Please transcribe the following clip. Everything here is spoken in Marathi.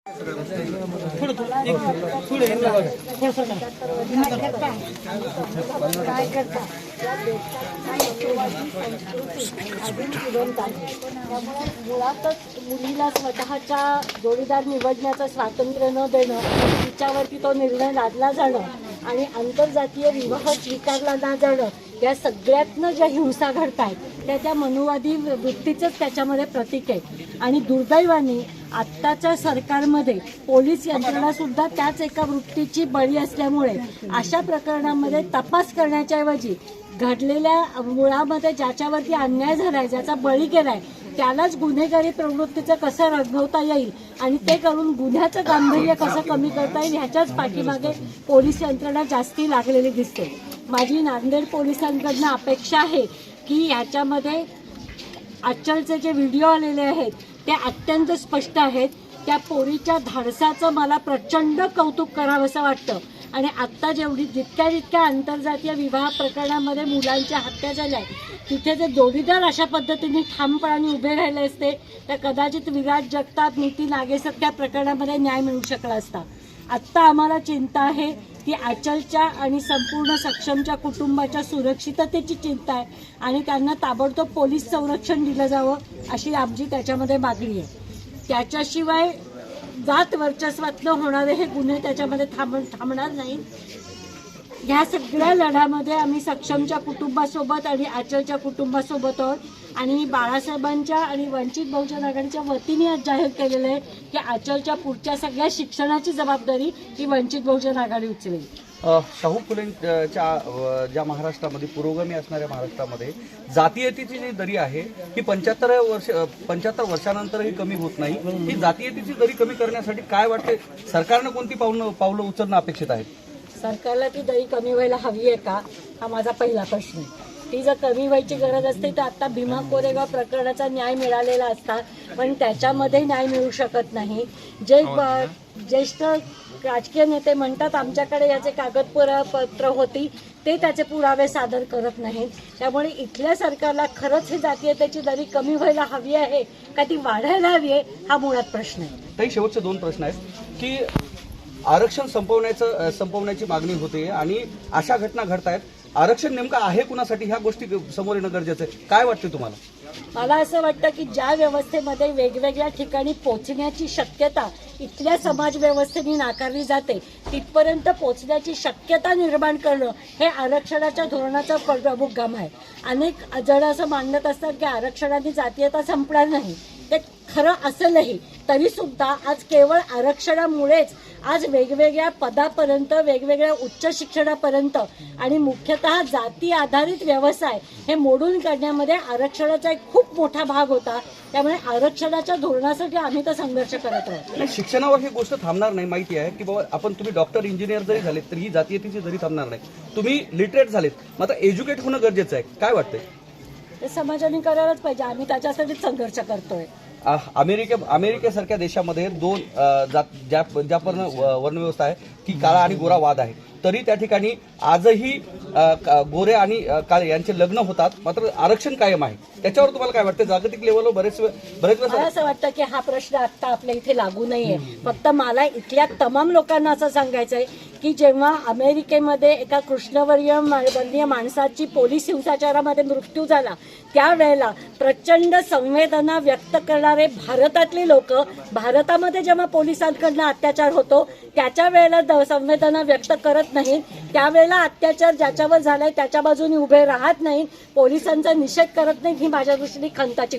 काय करता त्यामुळे मुळातच मुलीला स्वतःच्या जोडीदार निवडण्याचं स्वातंत्र्य न देणं, तिच्यावरती तो निर्णय लादला जाणं आणि आंतरजातीय विवाह स्वीकारला न जाणं, या सगळ्यातनं ज्या हिंसा घडत आहेत त्या मनुवादी वृत्तीचंच त्याच्यामध्ये प्रतीक आहे. आणि दुर्दैवाने आत्ताच्या सरकारमध्ये पोलीस यंत्रणा सुद्धा त्याच एका वृत्तीची बळी असल्यामुळे अशा प्रकरणांमध्ये तपास करण्याच्या ऐवजी घडलेल्या मुळामध्ये ज्याच्यावरती अन्याय झालाय, ज्याचा बळी गेलाय, त्यालाच गुन्हेगारी प्रवृत्तीचं कसं रंगवता येईल आणि ते करून गुन्ह्याचं गांभीर्य कसं कमी करता येईल ह्याच्याच पाठीमागे पोलीस यंत्रणा जास्ती लागलेली दिसते. माझी नांदेड पोलिसांकडनं अपेक्षा आहे की ह्याच्यामध्ये आजकालचे जे व्हिडिओ आलेले आहेत ते अत्यंत स्पष्ट आहेत. त्या पोरीच्या धाडसाचं मला प्रचंड कौतुक करावंसं वाटतं. आणि आत्ता जितक्या आंतरजातीय विवाह प्रकरणामध्ये मुलांच्या हत्या झाल्या तिथे जे जोडीदार अशा पद्धतीने ठामपणाने उभे राहिले असते तर कदाचित विराज जगताप, नीती नागेसारख्या प्रकरणामध्ये न्याय मिळू शकला असता. आत्ता आम्हाला चिंता आहे की आचलच्या आणि संपूर्ण सक्षमच्या कुटुंबाच्या सुरक्षिततेची चिंता आहे आणि त्यांना ताबडतोब पोलीस संरक्षण दिलं जावं अशी आमची त्याच्यामध्ये मागणी आहे. त्याच्याशिवाय जात वर्चस्वातनं होणारे हे गुन्हे त्याच्यामध्ये थांबणार नाहीत. ह्या सगळ्या लढ्यामध्ये आम्ही सक्षमच्या कुटुंबासोबत आणि आचलच्या कुटुंबासोबत आहोत. आणि मी बाळासाहेबांच्या आणि वंचित बहुजन आघाडीच्या वतीने आज जाहीर केलेलं आहे की आचलच्या पुढच्या सगळ्या शिक्षणाची जबाबदारी ही वंचित बहुजन आघाडी उचलेल. शाहू फुलेंच्या ज्या महाराष्ट्रामध्ये पुरोगामी असणाऱ्या महाराष्ट्रामध्ये जातीयतेची जी दरी आहे ही 75 वर्षानंतरही कमी होत नाही. ही जातीयतेची दरी कमी करण्यासाठी काय वाटते, सरकारनं कोणती पावलं उचलणं अपेक्षित आहे? सरकारला ती दरी कमी व्हायला हवी आहे का, हा माझा पहिला प्रश्न आहे. ती जर कमी व्हायची गरज असते तर आता भीमा कोरेगाव प्रकरणाचा न्याय मिळालेला असता, पण त्याच्यामध्ये न्याय मिळू शकत नाही. जे ज्येष्ठ राजकीय नेते म्हणतात आमच्याकडे याचे कागदपत्र होती, ते त्याचे पुरावे सादर करत नाहीत. त्यामुळे इथल्या सरकारला खरंच ही जातीयतेची दरी कमी व्हायला हवी आहे का ती वाढायला हवी आहे, हा मुळात प्रश्न आहे. काही शेवटचे दोन प्रश्न आहेत की आरक्षण संपवण्याची मागणी होते आणि अशा घटना घडत आहेत. आरक्षण नेमकं आहे कुणासाठी, ह्या गोष्टी समोर येणं गरजेचं आहे. काय वाटतं तुम्हाला? मला असं वाटतं की ज्या व्यवस्थेमध्ये वेगवेगळ्या ठिकाणी पोहोचण्याची शक्यता इथल्या समाज व्यवस्थेने नाकारली जाते तिथपर्यंत पोहोचण्याची शक्यता निर्माण करणं हे आरक्षणाच्या धोरणाचं प्रमुख काम आहे. अनेक जण असं मानत असतात की आरक्षणाने जातीयता संपणार नाही. ते खरं असेलही तरी सुद्धा आज केवळ आरक्षणामुळेच आज वेगवेगळ्या पदापर्यंत, वेगवेगळ्या उच्च शिक्षणापर्यंत आणि मुख्यतः जाती आधारित व्यवसाय हे मोडून काढण्यामध्ये आरक्षणाचा एक खूप मोठा भाग होता. त्यामुळे आरक्षणाच्या धोरणासाठी आम्ही तर संघर्ष करत आहोत. शिक्षणावर ही गोष्ट थांबणार नाही. माहिती आहे की बाबा तुम्ही डॉक्टर, इंजिनियर जरी झालेत तरी ही जातीयतेची जरी थांबणार नाही. तुम्ही लिटरेट झालेत, मग आता एज्युकेट होणं गरजेचं आहे. काय वाटतंय? ते समाजाने करायलाच पाहिजे. आम्ही त्याच्यासाठीच संघर्ष करतोय. अमेरिकेसारख्या देशामध्ये ज्या वर्णव्यवस्था आहे ती काळा आणि गोरा वाद आहे, तरी त्या ठिकाणी आजही गोरे आणि काळे यांचे लग्न होतात, मात्र आरक्षण कायम आहे. त्याच्यावर तुम्हाला काय वाटतं? जागतिक लेवलवर बरेच मला असं वाटतं की हा प्रश्न आता आपल्या इथे लागू नाहीये. फक्त मला इथल्या तमाम लोकांना असं सांगायचं आहे की जेव्हा अमेरिकेमध्ये एका कृष्णवर्णीय माणसाची पोलीस हिंसाचारामध्ये मृत्यू झाला त्यावेळेला प्रचंड संवेदना व्यक्त करणारे भारतातले लोक भारतामध्ये जेव्हा पोलिसांकडनं अत्याचार होतो त्याच्या वेळेला संवेदना व्यक्त करत नाहीत, त्यावेळेला अत्याचार ज्याच्यावर झालाय त्याच्या बाजूने उभे राहत नाहीत, पोलिसांचा निषेध करत नाहीत, ही माझ्या दृष्टीने खंताची